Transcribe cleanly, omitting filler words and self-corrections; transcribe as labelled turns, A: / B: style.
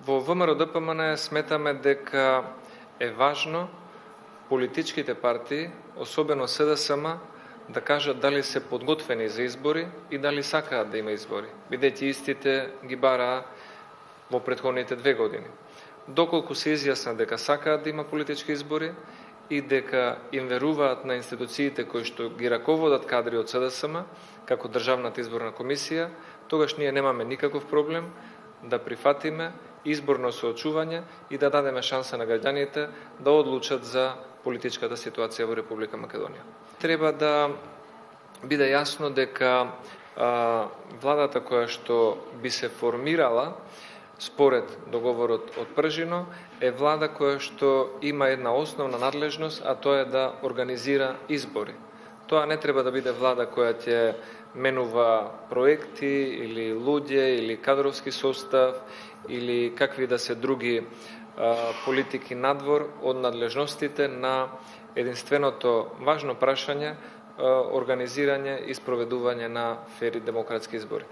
A: Во ВМРО-ДПМН сметаме дека е важно политичките партии, особено СДСМ, да кажат дали се подготвени за избори и дали сакаат да има избори, бидејќи истите ги бараа во претходните 2 години. Доколку се изјаснат дека сакаат да има политички избори и дека им веруваат на институциите кои што ги раководат кадри од СДСМ, како Државната изборна комисија, тогаш ние немаме никаков проблем да прифатиме изборно соочување и да дадеме шанса на граѓаните да одлучат за политичката ситуација во Република Македонија. Треба да биде јасно дека владата која што би се формирала според договорот од Пржино е влада која што има една основна надлежност, а тоа е да организира избори. Тоа не треба да биде влада која ќе менува проекти или луѓе или кадровски состав или какви да се други политики надвор од надлежностите на единственото важно прашање организирање и спроведување на фери демократски избори.